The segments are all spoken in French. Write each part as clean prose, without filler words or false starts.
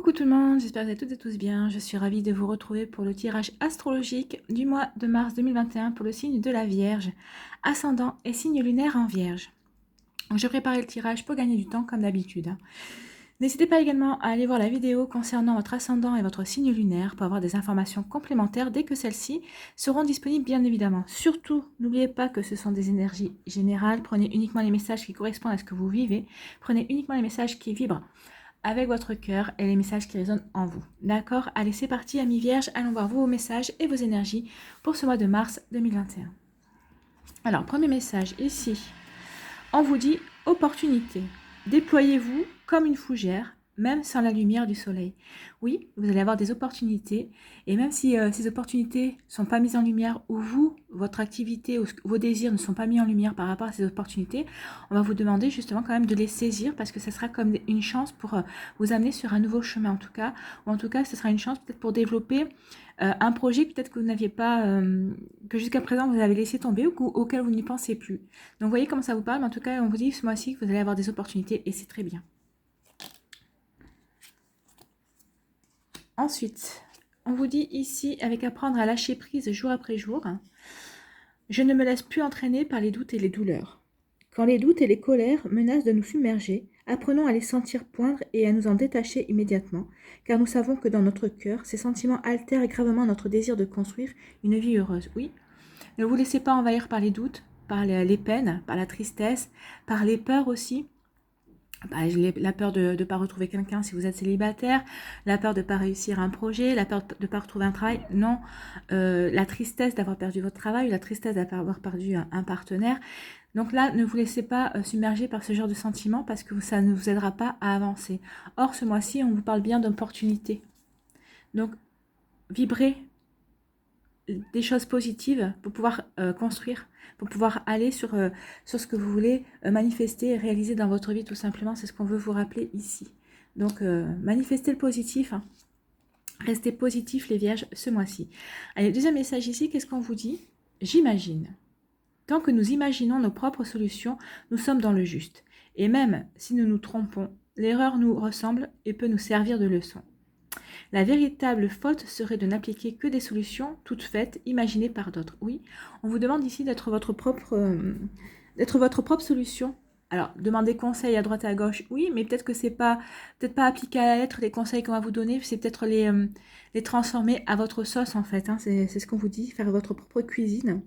Coucou tout le monde, j'espère que vous allez toutes et tous bien. Je suis ravie de vous retrouver pour le tirage astrologique du mois de mars 2021 pour le signe de la Vierge, ascendant et signe lunaire en Vierge. Je prépare le tirage pour gagner du temps comme d'habitude. N'hésitez pas également à aller voir la vidéo concernant votre ascendant et votre signe lunaire pour avoir des informations complémentaires dès que celles-ci seront disponibles bien évidemment. Surtout, n'oubliez pas que ce sont des énergies générales, prenez uniquement les messages qui correspondent à ce que vous vivez, prenez uniquement les messages qui vibrent avec votre cœur et les messages qui résonnent en vous. D'accord? Allez, c'est parti, amis vierges, allons voir vos messages et vos énergies pour ce mois de mars 2021. Alors, premier message ici, on vous dit opportunité. Déployez-vous comme une fougère, même sans la lumière du soleil. Oui, vous allez avoir des opportunités, et même si ces opportunités ne sont pas mises en lumière, ou vous, votre activité, ou vos désirs ne sont pas mis en lumière par rapport à ces opportunités, on va vous demander justement quand même de les saisir, parce que ça sera comme une chance pour vous amener sur un nouveau chemin en tout cas, ou en tout cas ce sera une chance peut-être pour développer un projet peut-être que vous n'aviez pas, que jusqu'à présent vous avez laissé tomber ou auquel vous n'y pensez plus. Donc vous voyez comment ça vous parle, mais en tout cas on vous dit ce mois-ci que vous allez avoir des opportunités et c'est très bien. Ensuite, on vous dit ici, avec apprendre à lâcher prise jour après jour, je ne me laisse plus entraîner par les doutes et les douleurs. Quand les doutes et les colères menacent de nous submerger, apprenons à les sentir poindre et à nous en détacher immédiatement, car nous savons que dans notre cœur, ces sentiments altèrent gravement notre désir de construire une vie heureuse. Oui, ne vous laissez pas envahir par les doutes, par les peines, par la tristesse, par les peurs aussi. La peur de ne pas retrouver quelqu'un si vous êtes célibataire, la peur de ne pas réussir un projet, la peur de ne pas retrouver un travail, non, la tristesse d'avoir perdu votre travail, la tristesse d'avoir perdu un partenaire. Donc là, ne vous laissez pas submerger par ce genre de sentiments parce que ça ne vous aidera pas à avancer. Or, ce mois-ci, on vous parle bien d'opportunités. Donc, vibrez des choses positives pour pouvoir construire, pour pouvoir aller sur ce que vous voulez manifester et réaliser dans votre vie tout simplement. C'est ce qu'on veut vous rappeler ici. Donc, manifestez le positif. Hein. Restez positifs les vierges ce mois-ci. Allez, deuxième message ici, qu'est-ce qu'on vous dit? J'imagine. Tant que nous imaginons nos propres solutions, nous sommes dans le juste. Et même si nous nous trompons, l'erreur nous ressemble et peut nous servir de leçon. La véritable faute serait de n'appliquer que des solutions toutes faites, imaginées par d'autres. Oui, on vous demande ici d'être votre propre solution. Alors, demander conseil à droite et à gauche, oui, mais peut-être que c'est peut-être pas appliqué à la lettre les conseils qu'on va vous donner, c'est peut-être les transformer à votre sauce en fait. Hein, c'est ce qu'on vous dit, faire votre propre cuisine.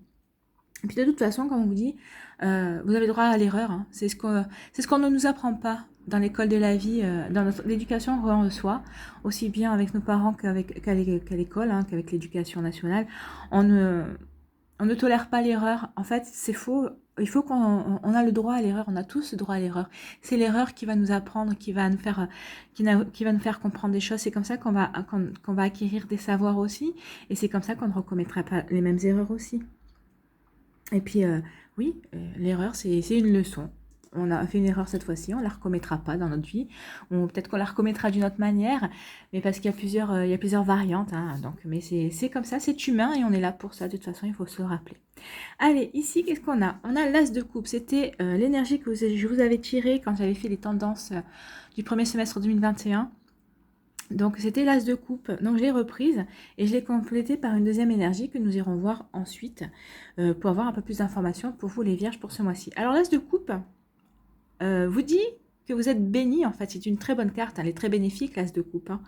Et puis de toute façon, comme on vous dit, vous avez droit à l'erreur. Hein. C'est ce qu'on ne nous apprend pas dans l'école de la vie, dans l'éducation qu'on reçoit, aussi bien avec nos parents qu'à l'école, hein, qu'avec l'éducation nationale. On ne tolère pas l'erreur. En fait, c'est faux. Il faut qu'on a le droit à l'erreur. On a tous le droit à l'erreur. C'est l'erreur qui va nous apprendre, qui va nous faire comprendre des choses. C'est comme ça qu'on va acquérir des savoirs aussi. Et c'est comme ça qu'on ne recommettra pas les mêmes erreurs aussi. Et puis, oui, l'erreur, c'est une leçon. On a fait une erreur cette fois-ci, on ne la recommettra pas dans notre vie. Peut-être qu'on la recommettra d'une autre manière, mais parce qu'il y a plusieurs variantes. Hein, donc, mais c'est comme ça, c'est humain et on est là pour ça. De toute façon, il faut se le rappeler. Allez, ici, qu'est-ce qu'on a? On a l'as de coupe. C'était l'énergie que je vous avais tirée quand j'avais fait les tendances du premier semestre 2021. Donc c'était l'as de coupe, donc je l'ai reprise et je l'ai complétée par une deuxième énergie que nous irons voir ensuite pour avoir un peu plus d'informations pour vous les vierges pour ce mois-ci. Alors l'as de coupe vous dit que vous êtes bénis en fait, c'est une très bonne carte, elle est très bénéfique l'as de coupe. Hein.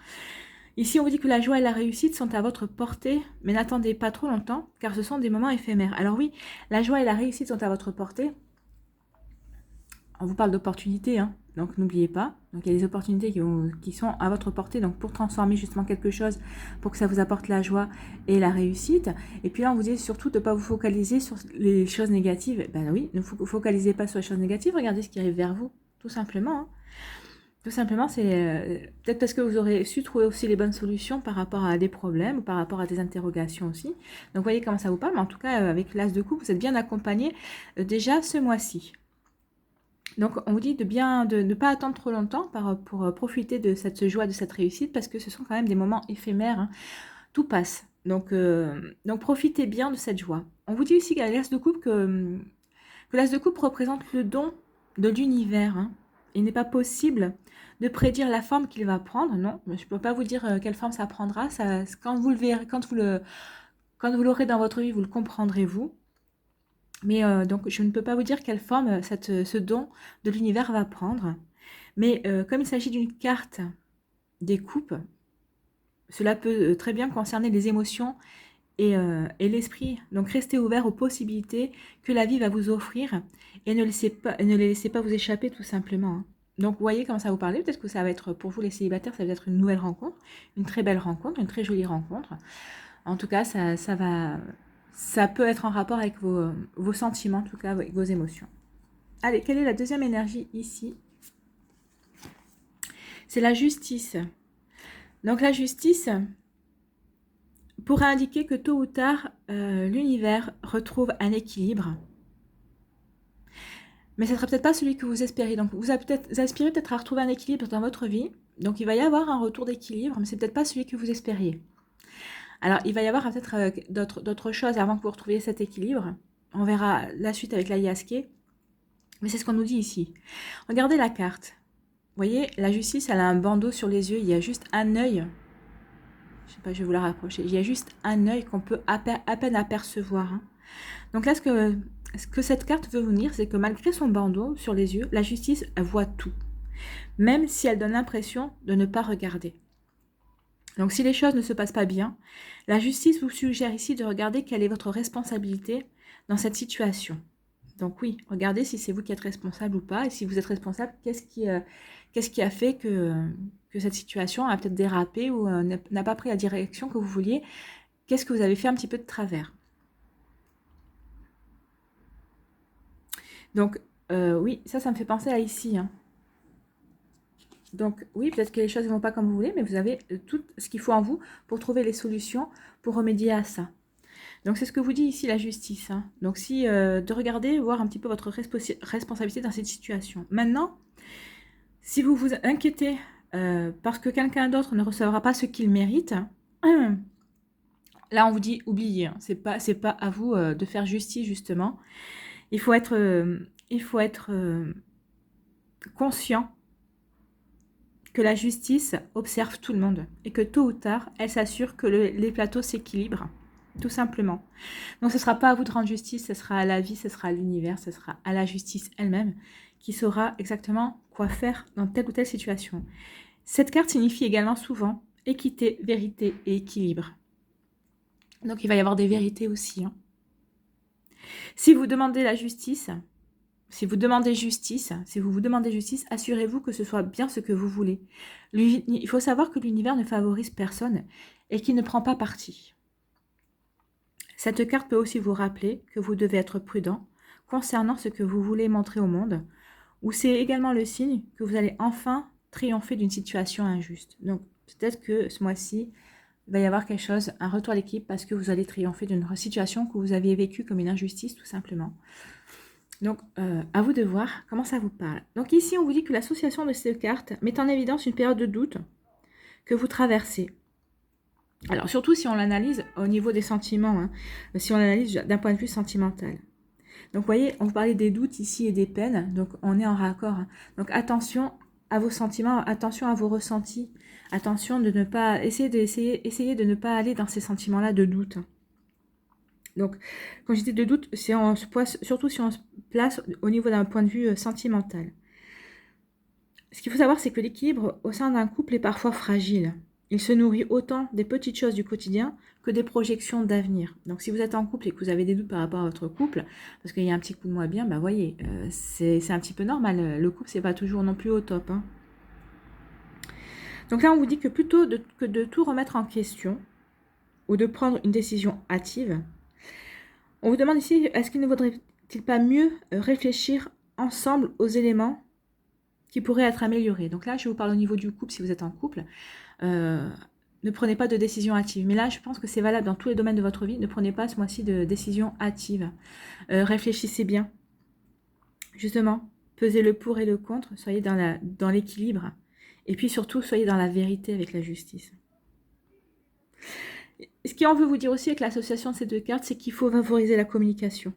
Ici on vous dit que la joie et la réussite sont à votre portée, mais n'attendez pas trop longtemps car ce sont des moments éphémères. Alors oui, la joie et la réussite sont à votre portée, on vous parle d'opportunités, hein. Donc n'oubliez pas, donc il y a des opportunités qui sont à votre portée, donc pour transformer justement quelque chose, pour que ça vous apporte la joie et la réussite. Et puis là, on vous dit surtout de ne pas vous focaliser sur les choses négatives. Ben oui, ne vous focalisez pas sur les choses négatives, regardez ce qui arrive vers vous, tout simplement. Hein. Tout simplement, c'est peut-être parce que vous aurez su trouver aussi les bonnes solutions par rapport à des problèmes, ou par rapport à des interrogations aussi. Donc vous voyez comment ça vous parle, mais en tout cas, avec l'as de coupe, vous êtes bien accompagné déjà ce mois-ci. Donc, on vous dit de ne pas attendre trop longtemps pour profiter de cette joie, de cette réussite, parce que ce sont quand même des moments éphémères. Hein. Tout passe. Donc, profitez bien de cette joie. On vous dit aussi qu'à l'as de coupe que l'as de coupe représente le don de l'univers. Hein. il n'est pas possible de prédire la forme qu'il va prendre, non. Je ne peux pas vous dire quelle forme ça prendra. Ça, quand vous le verrez, quand vous l'aurez dans votre vie, vous le comprendrez vous. Mais donc, je ne peux pas vous dire quelle forme ce don de l'univers va prendre. Mais comme il s'agit d'une carte des coupes, cela peut très bien concerner les émotions et l'esprit. Donc, restez ouvert aux possibilités que la vie va vous offrir et ne les laissez pas vous échapper tout simplement. Hein. Donc, vous voyez comment ça va vous parler. Peut-être que ça va être, pour vous les célibataires, ça va être une nouvelle rencontre, une très belle rencontre, une très jolie rencontre. En tout cas, ça peut être en rapport avec vos sentiments, en tout cas avec vos émotions. Allez, quelle est la deuxième énergie ici? C'est la justice. Donc la justice pourrait indiquer que tôt ou tard, l'univers retrouve un équilibre. Mais ce ne sera peut-être pas celui que vous espérez. Donc vous aspirez peut-être à retrouver un équilibre dans votre vie. Donc il va y avoir un retour d'équilibre, mais ce n'est peut-être pas celui que vous espériez. Alors, il va y avoir peut-être d'autres choses avant que vous retrouviez cet équilibre. On verra la suite avec la Yaské. Mais c'est ce qu'on nous dit ici. Regardez la carte. Vous voyez, la justice, elle a un bandeau sur les yeux. Il y a juste un œil. Je ne sais pas, je vais vous la rapprocher. Il y a juste un œil qu'on peut à peine apercevoir. Hein. Donc là, ce que cette carte veut vous dire, c'est que malgré son bandeau sur les yeux, la justice, elle voit tout. Même si elle donne l'impression de ne pas regarder. Donc si les choses ne se passent pas bien, la justice vous suggère ici de regarder quelle est votre responsabilité dans cette situation. Donc oui, regardez si c'est vous qui êtes responsable ou pas, et si vous êtes responsable, qu'est-ce qui a fait que cette situation a peut-être dérapé ou n'a pas pris la direction que vous vouliez. Qu'est-ce que vous avez fait un petit peu de travers? Donc oui, ça me fait penser à ici, hein. Donc oui, peut-être que les choses ne vont pas comme vous voulez, mais vous avez tout ce qu'il faut en vous pour trouver les solutions pour remédier à ça. Donc c'est ce que vous dit ici la justice. Hein. Donc si de regarder, voir un petit peu votre responsabilité dans cette situation. Maintenant, si vous vous inquiétez parce que quelqu'un d'autre ne recevra pas ce qu'il mérite, là on vous dit oubliez. Hein. C'est pas à vous de faire justice justement. Il faut être conscient que la justice observe tout le monde et que tôt ou tard, elle s'assure que les plateaux s'équilibrent, tout simplement. Donc ce ne sera pas à vous de rendre justice, ce sera à la vie, ce sera à l'univers, ce sera à la justice elle-même qui saura exactement quoi faire dans telle ou telle situation. Cette carte signifie également souvent équité, vérité et équilibre. Donc il va y avoir des vérités aussi. Hein. Si vous demandez la justice, si vous vous demandez justice, assurez-vous que ce soit bien ce que vous voulez. Il faut savoir que l'univers ne favorise personne et qu'il ne prend pas parti. Cette carte peut aussi vous rappeler que vous devez être prudent concernant ce que vous voulez montrer au monde, ou c'est également le signe que vous allez enfin triompher d'une situation injuste. Donc peut-être que ce mois-ci, il va y avoir quelque chose, un retour à l'équipe parce que vous allez triompher d'une situation que vous aviez vécue comme une injustice tout simplement. Donc, à vous de voir comment ça vous parle. Donc ici, on vous dit que l'association de ces cartes met en évidence une période de doute que vous traversez. Alors, surtout si on l'analyse au niveau des sentiments, hein, si on l'analyse d'un point de vue sentimental. Donc, vous voyez, on vous parlait des doutes ici et des peines, donc on est en raccord. Hein. Donc, attention à vos sentiments, attention à vos ressentis, attention de ne pas, essayez de ne pas aller dans ces sentiments-là de doute. Donc, quand je dis de doute, c'est surtout si on se place au niveau d'un point de vue sentimental. Ce qu'il faut savoir, c'est que l'équilibre au sein d'un couple est parfois fragile. Il se nourrit autant des petites choses du quotidien que des projections d'avenir. Donc, si vous êtes en couple et que vous avez des doutes par rapport à votre couple, parce qu'il y a un petit coup de moins bien, bah voyez, c'est un petit peu normal. Le couple, c'est pas toujours non plus au top. Hein. Donc là, on vous dit que plutôt que de tout remettre en question ou de prendre une décision hâtive, on vous demande ici, est-ce qu'il ne vaudrait-il pas mieux réfléchir ensemble aux éléments qui pourraient être améliorés? Donc là, je vous parle au niveau du couple, si vous êtes en couple. Ne prenez pas de décision hâtive. Mais là, je pense que c'est valable dans tous les domaines de votre vie. Ne prenez pas ce mois-ci de décision hâtive. Réfléchissez bien. Justement, pesez le pour et le contre. Soyez dans l'équilibre. Et puis surtout, soyez dans la vérité avec la justice. Ce qu'on veut vous dire aussi avec l'association de ces deux cartes, c'est qu'il faut favoriser la communication.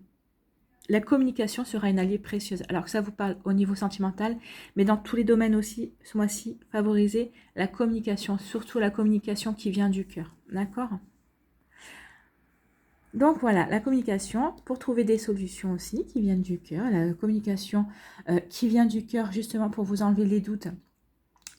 la communication sera une alliée précieuse. Alors que ça vous parle au niveau sentimental, mais dans tous les domaines aussi, ce mois-ci, favorisez la communication, surtout la communication qui vient du cœur. D'accord? Donc voilà, la communication pour trouver des solutions aussi qui viennent du cœur, la communication qui vient du cœur justement pour vous enlever les doutes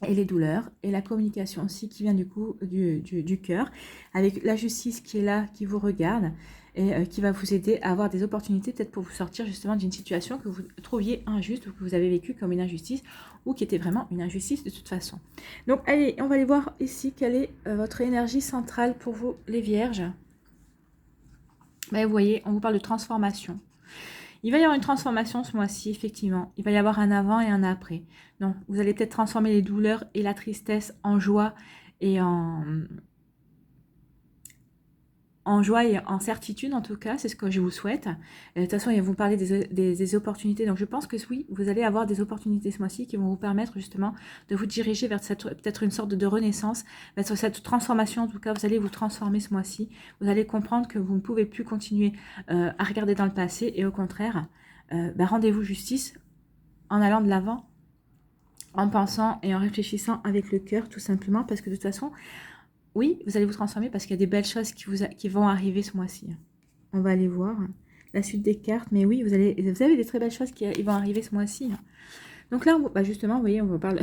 et les douleurs, et la communication aussi qui vient du cœur, avec la justice qui est là, qui vous regarde, et qui va vous aider à avoir des opportunités peut-être pour vous sortir justement d'une situation que vous trouviez injuste ou que vous avez vécue comme une injustice ou qui était vraiment une injustice de toute façon. Donc allez, on va aller voir ici quelle est votre énergie centrale pour vous les vierges. Ben, vous voyez, on vous parle de transformation. Il va y avoir une transformation ce mois-ci, effectivement. Il va y avoir un avant et un après. Donc, vous allez peut-être transformer les douleurs et la tristesse en joie et en joie et en certitude, en tout cas. C'est ce que je vous souhaite. De toute façon, il va vous parler des opportunités. Donc, je pense que oui, vous allez avoir des opportunités ce mois-ci qui vont vous permettre justement de vous diriger vers peut-être une sorte de renaissance, vers cette transformation. En tout cas, vous allez vous transformer ce mois-ci. Vous allez comprendre que vous ne pouvez plus continuer à regarder dans le passé et au contraire, rendez-vous justice en allant de l'avant, en pensant et en réfléchissant avec le cœur, tout simplement, parce que de toute façon, oui, vous allez vous transformer parce qu'il y a des belles choses qui vont arriver ce mois-ci. On va aller voir la suite des cartes, mais oui, vous avez des très belles choses qui vont arriver ce mois-ci. Donc là, justement, vous voyez, on vous parle,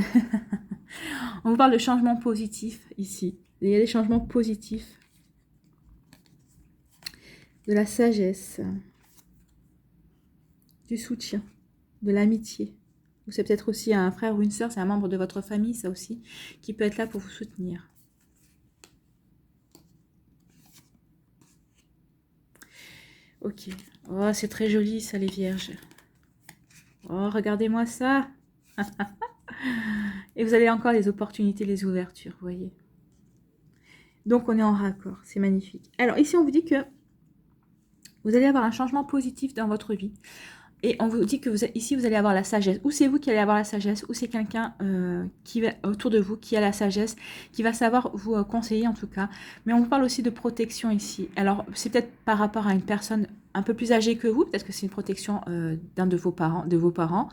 on vous parle de changements positifs ici. Il y a des changements positifs, de la sagesse, du soutien, de l'amitié. Ou c'est peut-être aussi un frère ou une sœur, c'est un membre de votre famille, ça aussi, qui peut être là pour vous soutenir. Ok. Oh, c'est très joli, ça, les vierges. Oh, regardez-moi ça. Et vous avez encore les opportunités, les ouvertures, vous voyez. Donc, on est en raccord. C'est magnifique. Alors, ici, on vous dit que vous allez avoir un changement positif dans votre vie. Et on vous dit que ici, vous allez avoir la sagesse. Ou c'est vous qui allez avoir la sagesse, ou c'est quelqu'un qui va autour de vous, qui a la sagesse, qui va savoir vous conseiller en tout cas. Mais on vous parle aussi de protection ici. Alors, c'est peut-être par rapport à une personne un peu plus âgée que vous, peut-être que c'est une protection d'un de vos parents,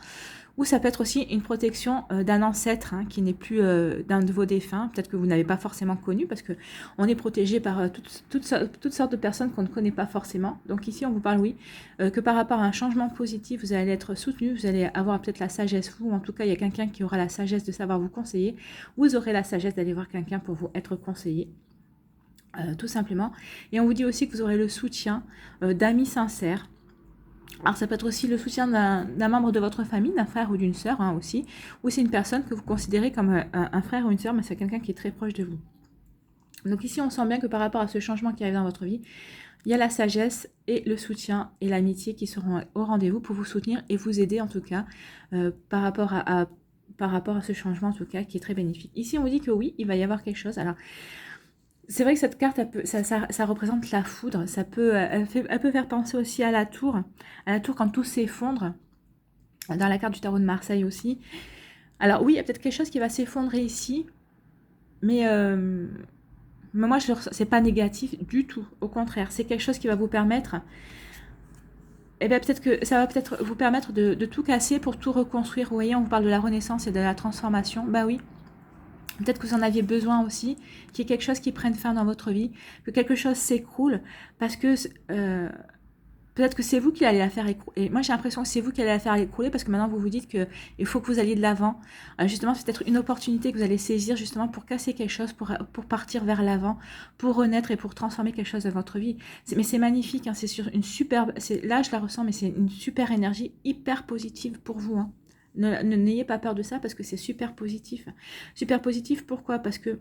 ou ça peut être aussi une protection d'un ancêtre qui n'est plus d'un de vos défunts, peut-être que vous n'avez pas forcément connu, parce qu'on est protégé par toutes sortes de personnes qu'on ne connaît pas forcément. Donc ici, on vous parle, oui, que par rapport à un changement positif, vous allez être soutenu, vous allez avoir peut-être la sagesse, vous, ou en tout cas, il y a quelqu'un qui aura la sagesse de savoir vous conseiller, vous aurez la sagesse d'aller voir quelqu'un pour vous être conseillé. Tout simplement. Et on vous dit aussi que vous aurez le soutien d'amis sincères. Alors ça peut être aussi le soutien d'un membre de votre famille, d'un frère ou d'une sœur aussi, ou c'est une personne que vous considérez comme un frère ou une sœur, mais c'est quelqu'un qui est très proche de vous. Donc ici, on sent bien que par rapport à ce changement qui arrive dans votre vie, il y a la sagesse et le soutien et l'amitié qui seront au rendez-vous pour vous soutenir et vous aider en tout cas par rapport à ce changement en tout cas qui est très bénéfique. Ici, on vous dit que oui, il va y avoir quelque chose. Alors, c'est vrai que cette carte, ça représente la foudre. Elle peut faire penser aussi à la tour quand tout s'effondre. Dans la carte du tarot de Marseille aussi. Alors oui, il y a peut-être quelque chose qui va s'effondrer ici, mais moi, c'est pas négatif du tout. Au contraire, c'est quelque chose qui va vous permettre. Et bien peut-être que ça va peut-être vous permettre de tout casser pour tout reconstruire. Vous voyez, on vous parle de la renaissance et de la transformation. Bah oui. Peut-être que vous en aviez besoin aussi, qu'il y ait quelque chose qui prenne fin dans votre vie, que quelque chose s'écroule, parce que peut-être que c'est vous qui allez la faire écrouler. Et moi, j'ai l'impression que c'est vous qui allez la faire écrouler, parce que maintenant, vous vous dites qu'il faut que vous alliez de l'avant. Justement, c'est peut-être une opportunité que vous allez saisir, justement, pour casser quelque chose, pour partir vers l'avant, pour renaître et pour transformer quelque chose dans votre vie. Mais c'est magnifique, c'est sur une superbe... Là, je la ressens, mais c'est une super énergie, hyper positive pour vous, N'ayez pas peur de ça parce que c'est super positif. Super positif, pourquoi? Parce que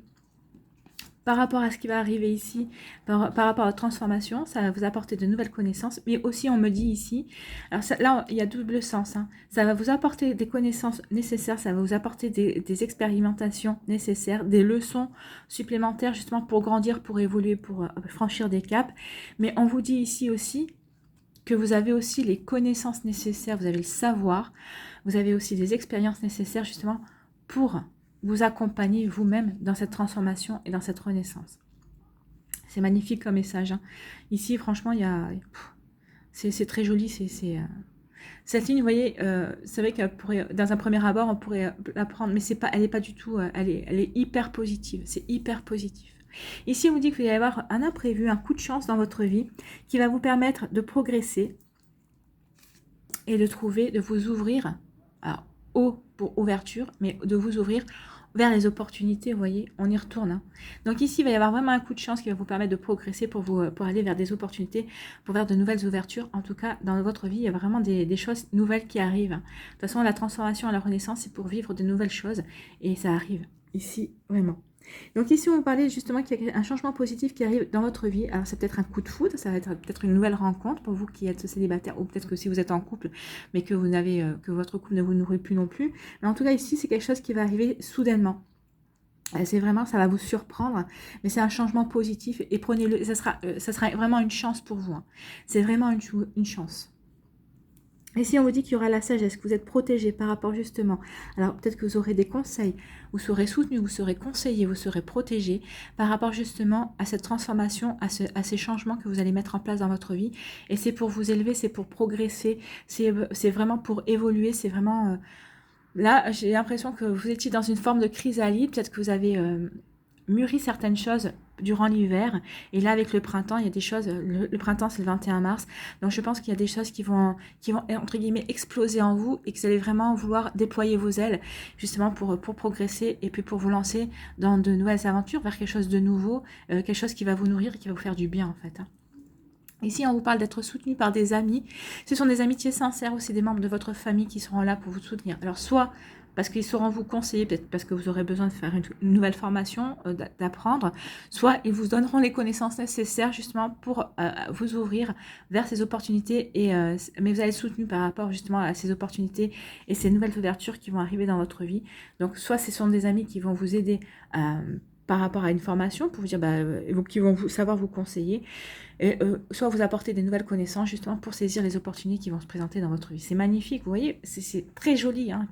par rapport à ce qui va arriver ici, par rapport à la transformation, ça va vous apporter de nouvelles connaissances. Mais aussi, on me dit ici, alors là, il y a double sens. Ça va vous apporter des connaissances nécessaires, ça va vous apporter des expérimentations nécessaires, des leçons supplémentaires justement pour grandir, pour évoluer, pour franchir des caps. Mais on vous dit ici aussi que vous avez aussi les connaissances nécessaires, vous avez le savoir, vous avez aussi des expériences nécessaires justement pour vous accompagner vous-même dans cette transformation et dans cette renaissance. C'est magnifique comme message. Ici, franchement, C'est très joli, cette ligne, vous voyez, c'est vrai que dans un premier abord, on pourrait la prendre, mais c'est pas, elle n'est pas du tout, elle est hyper positive, c'est hyper positif. Ici, on vous dit que vous allez avoir un imprévu, un coup de chance dans votre vie qui va vous permettre de progresser et de trouver, de vous ouvrir, alors, pour ouverture, mais de vous ouvrir vers les opportunités, vous voyez, on y retourne. Hein. Donc ici, il va y avoir vraiment un coup de chance qui va vous permettre de progresser pour aller vers des opportunités, pour vers de nouvelles ouvertures. En tout cas, dans votre vie, il y a vraiment des choses nouvelles qui arrivent. De toute façon, la transformation et la renaissance, c'est pour vivre de nouvelles choses, et ça arrive ici, vraiment. Donc ici, on parlait justement qu'il y a un changement positif qui arrive dans votre vie. Alors, c'est peut-être un coup de foudre, ça va être peut-être une nouvelle rencontre pour vous qui êtes célibataire, ou peut-être que si vous êtes en couple, mais que vous n'avez que votre couple ne vous nourrit plus non plus. Mais en tout cas, ici, c'est quelque chose qui va arriver soudainement. C'est vraiment, ça va vous surprendre, mais c'est un changement positif et prenez-le, ça sera vraiment une chance pour vous. Hein. C'est vraiment une chance. Et si on vous dit qu'il y aura la sagesse, que vous êtes protégé par rapport justement, alors peut-être que vous aurez des conseils, vous serez soutenu, vous serez conseillé, vous serez protégé par rapport justement à cette transformation, à ces changements que vous allez mettre en place dans votre vie. Et c'est pour vous élever, c'est pour progresser, c'est vraiment pour évoluer, c'est vraiment... là, j'ai l'impression que vous étiez dans une forme de chrysalide, peut-être que vous avez mûri certaines choses durant l'hiver, et là avec le printemps, il y a des choses, le printemps c'est le 21 mars, donc je pense qu'il y a des choses qui vont entre guillemets exploser en vous, et que vous allez vraiment vouloir déployer vos ailes, justement pour progresser, et puis pour vous lancer dans de nouvelles aventures, vers quelque chose de nouveau, quelque chose qui va vous nourrir et qui va vous faire du bien en fait. Hein. Ici, on vous parle d'être soutenu par des amis. Ce sont des amitiés sincères aussi, des membres de votre famille qui seront là pour vous soutenir. Alors, soit parce qu'ils sauront vous conseiller, peut-être parce que vous aurez besoin de faire une nouvelle formation, d'apprendre, soit ils vous donneront les connaissances nécessaires justement pour vous ouvrir vers ces opportunités. Mais vous allez être soutenu par rapport justement à ces opportunités et ces nouvelles ouvertures qui vont arriver dans votre vie. Donc, soit ce sont des amis qui vont vous aider par rapport à une formation, pour vous dire, qui vont savoir vous conseiller, et soit vous apporter des nouvelles connaissances justement pour saisir les opportunités qui vont se présenter dans votre vie. C'est magnifique, vous voyez, c'est très joli hein,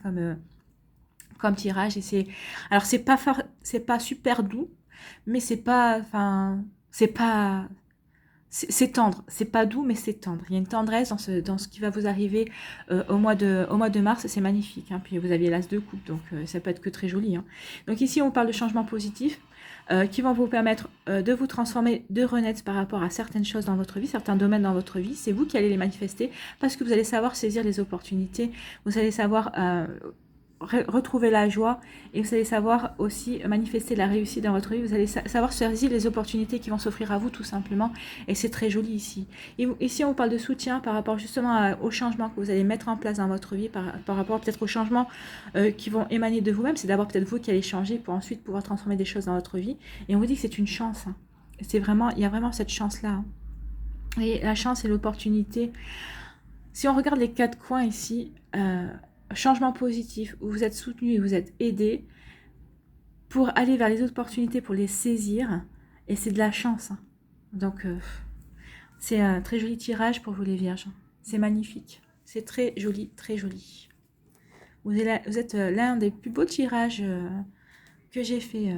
comme tirage. Et alors c'est pas super doux, mais c'est tendre, c'est pas doux, mais c'est tendre. Il y a une tendresse dans ce qui va vous arriver au mois de mars, c'est magnifique. Hein. Puis vous aviez l'as de coupe, donc ça peut être que très joli. Hein. Donc ici, on parle de changements positifs qui vont vous permettre de vous transformer, de renaître par rapport à certaines choses dans votre vie, certains domaines dans votre vie. C'est vous qui allez les manifester parce que vous allez savoir saisir les opportunités, vous allez savoir retrouver la joie, et vous allez savoir aussi manifester la réussite dans votre vie, vous allez savoir saisir les opportunités qui vont s'offrir à vous tout simplement, et c'est très joli ici. Et ici on vous parle de soutien par rapport justement aux changements que vous allez mettre en place dans votre vie, par rapport peut-être aux changements qui vont émaner de vous-même. C'est d'abord peut-être vous qui allez changer pour ensuite pouvoir transformer des choses dans votre vie, et on vous dit que c'est une chance. Hein. Il y a vraiment cette chance là. Hein. Et la chance et l'opportunité. Si on regarde les quatre coins ici, changement positif, où vous êtes soutenu et vous êtes aidé pour aller vers les opportunités, pour les saisir, et c'est de la chance. Hein. Donc, c'est un très joli tirage pour vous les vierges. C'est magnifique. C'est très joli, très joli. Vous êtes l'un des plus beaux tirages que j'ai fait.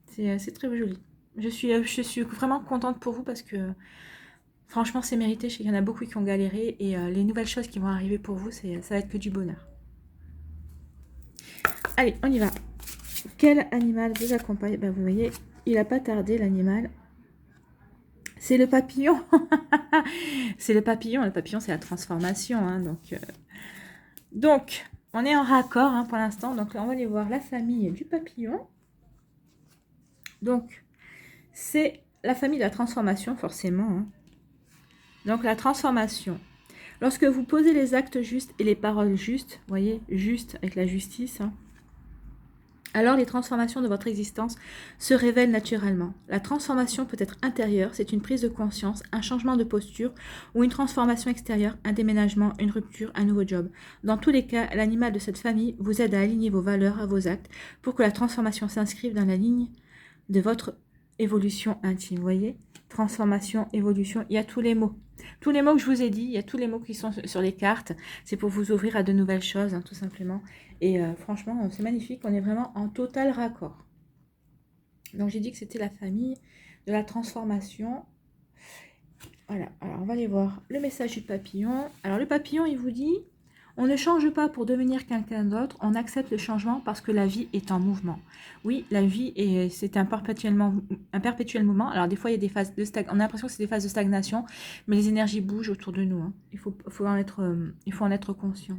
C'est très joli. Je suis vraiment contente pour vous parce que franchement, c'est mérité. Je sais qu'il y en a beaucoup qui ont galéré, et les nouvelles choses qui vont arriver pour vous, ça va être que du bonheur. Allez, on y va. Quel animal vous accompagne? Vous voyez, il n'a pas tardé l'animal. C'est le papillon. C'est le papillon. Le papillon, c'est la transformation. Hein, donc, on est en raccord hein, pour l'instant. Donc là, on va aller voir la famille du papillon. Donc, c'est la famille de la transformation, forcément. Hein. Donc, la transformation. Lorsque vous posez les actes justes et les paroles justes, vous voyez, juste avec la justice, hein, alors les transformations de votre existence se révèlent naturellement. La transformation peut être intérieure, c'est une prise de conscience, un changement de posture, ou une transformation extérieure, un déménagement, une rupture, un nouveau job. Dans tous les cas, l'animal de cette famille vous aide à aligner vos valeurs à vos actes pour que la transformation s'inscrive dans la ligne de votre évolution intime. Vous voyez ? Transformation, évolution, il y a tous les mots. Tous les mots que je vous ai dit, il y a tous les mots qui sont sur les cartes. C'est pour vous ouvrir à de nouvelles choses, hein, tout simplement. Et franchement, c'est magnifique. On est vraiment en total raccord. Donc, j'ai dit que c'était la famille de la transformation. Voilà, alors on va aller voir le message du papillon. Alors le papillon, il vous dit, on ne change pas pour devenir quelqu'un d'autre, on accepte le changement parce que la vie est en mouvement. Oui, la vie, c'est un perpétuel mouvement. Alors des fois, il y a des phases de stagnation, on a l'impression que c'est des phases de stagnation, mais les énergies bougent autour de nous. Hein. Il faut en être conscient.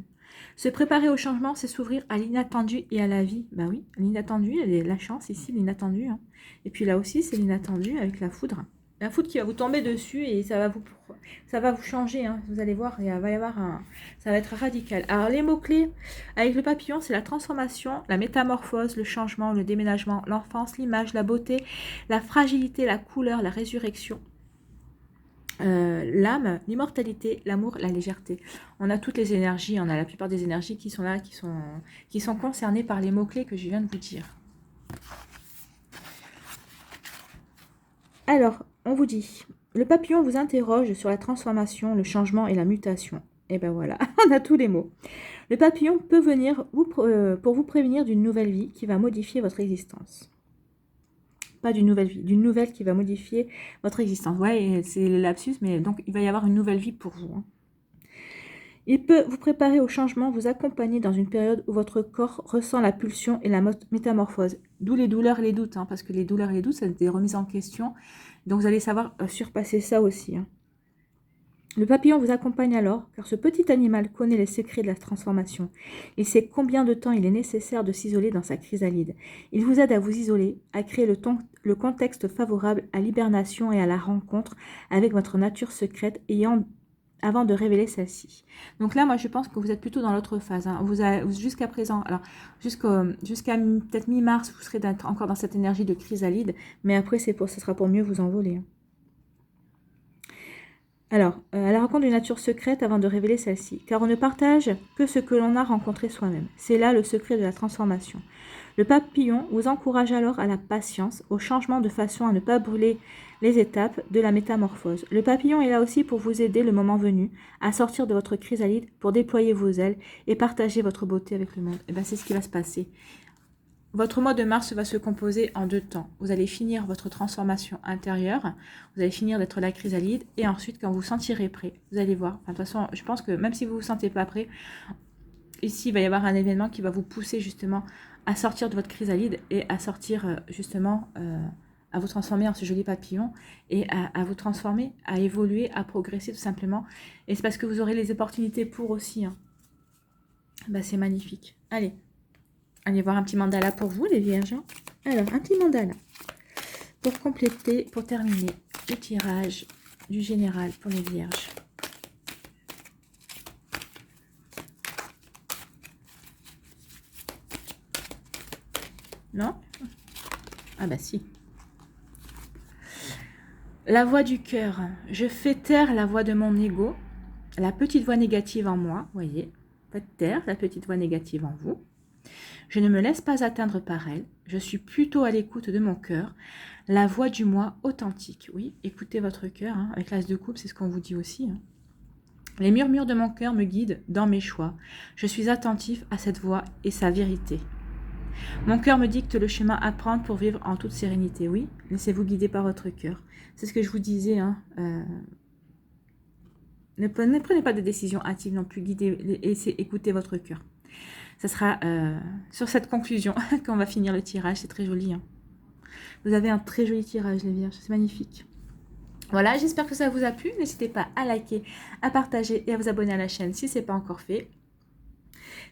Se préparer au changement, c'est s'ouvrir à l'inattendu et à la vie. Ben oui, l'inattendu, elle est la chance ici, l'inattendu. Hein. Et puis là aussi, c'est l'inattendu avec la foudre. La foudre qui va vous tomber dessus et ça va vous changer. Hein. Vous allez voir, ça va être radical. Alors les mots-clés avec le papillon, c'est la transformation, la métamorphose, le changement, le déménagement, l'enfance, l'image, la beauté, la fragilité, la couleur, la résurrection. L'âme, l'immortalité, l'amour, la légèreté. On a toutes les énergies, on a la plupart des énergies qui sont là, qui sont concernées par les mots-clés que je viens de vous dire. Alors, on vous dit, le papillon vous interroge sur la transformation, le changement et la mutation. Et ben voilà, on a tous les mots. Le papillon peut venir pour vous prévenir d'une nouvelle vie qui va modifier votre existence. Pas d'une nouvelle vie, d'une nouvelle qui va modifier votre existence. Ouais, c'est le lapsus, mais donc il va y avoir une nouvelle vie pour vous. Hein. Il peut vous préparer au changement, vous accompagner dans une période où votre corps ressent la pulsion et la métamorphose. D'où les douleurs et les doutes, hein, parce que les douleurs et les doutes, c'est des remises en question. Donc vous allez savoir surpasser ça aussi. Hein. Le papillon vous accompagne alors, car ce petit animal connaît les secrets de la transformation. Il sait combien de temps il est nécessaire de s'isoler dans sa chrysalide. Il vous aide à vous isoler, à créer le contexte favorable à l'hibernation et à la rencontre avec votre nature secrète avant de révéler celle-ci. Donc là, moi, je pense que vous êtes plutôt dans l'autre phase. Hein. Jusqu'à présent, alors jusqu'à peut-être mi-mars, vous serez encore dans cette énergie de chrysalide, mais après, ce sera pour mieux vous envoler. Hein. Alors, à la rencontre d'une nature secrète avant de révéler celle-ci, car on ne partage que ce que l'on a rencontré soi-même. C'est là le secret de la transformation. Le papillon vous encourage alors à la patience, au changement de façon à ne pas brûler les étapes de la métamorphose. Le papillon est là aussi pour vous aider le moment venu à sortir de votre chrysalide, pour déployer vos ailes et partager votre beauté avec le monde. Et bien c'est ce qui va se passer. Votre mois de mars va se composer en 2 temps. Vous allez finir votre transformation intérieure, vous allez finir d'être la chrysalide, et ensuite, quand vous vous sentirez prêt, vous allez voir. Enfin, de toute façon, je pense que même si vous ne vous sentez pas prêt, ici, il va y avoir un événement qui va vous pousser justement à sortir de votre chrysalide et à sortir justement, à vous transformer en ce joli papillon et à vous transformer, à évoluer, à progresser tout simplement. Et c'est parce que vous aurez les opportunités pour aussi. Hein. Bah, c'est magnifique. Allez voir un petit mandala pour vous, les vierges. Alors, un petit mandala pour compléter, pour terminer le tirage du général pour les vierges. Non? Ah bah si. La voix du cœur. Je fais taire la voix de mon ego, la petite voix négative en moi, voyez. Faites taire la petite voix négative en vous. Je ne me laisse pas atteindre par elle. Je suis plutôt à l'écoute de mon cœur. La voix du moi authentique. Oui, écoutez votre cœur. Hein. Avec l'as de coupe, c'est ce qu'on vous dit aussi. Hein. Les murmures de mon cœur me guident dans mes choix. Je suis attentif à cette voix et sa vérité. Mon cœur me dicte le chemin à prendre pour vivre en toute sérénité. Oui, laissez-vous guider par votre cœur. C'est ce que je vous disais. Hein. Ne prenez pas de décision hâtive non plus. Écoutez votre cœur. Ça sera sur cette conclusion qu'on va finir le tirage. C'est très joli. Hein. Vous avez un très joli tirage, les vierges. C'est magnifique. Voilà, j'espère que ça vous a plu. N'hésitez pas à liker, à partager et à vous abonner à la chaîne si ce n'est pas encore fait.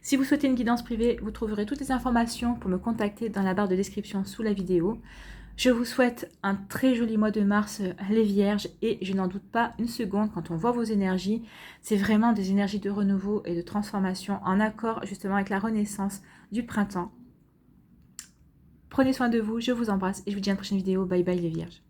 Si vous souhaitez une guidance privée, vous trouverez toutes les informations pour me contacter dans la barre de description sous la vidéo. Je vous souhaite un très joli mois de mars, les vierges, et je n'en doute pas une seconde quand on voit vos énergies. C'est vraiment des énergies de renouveau et de transformation en accord justement avec la renaissance du printemps. Prenez soin de vous, je vous embrasse et je vous dis à une prochaine vidéo. Bye bye les vierges.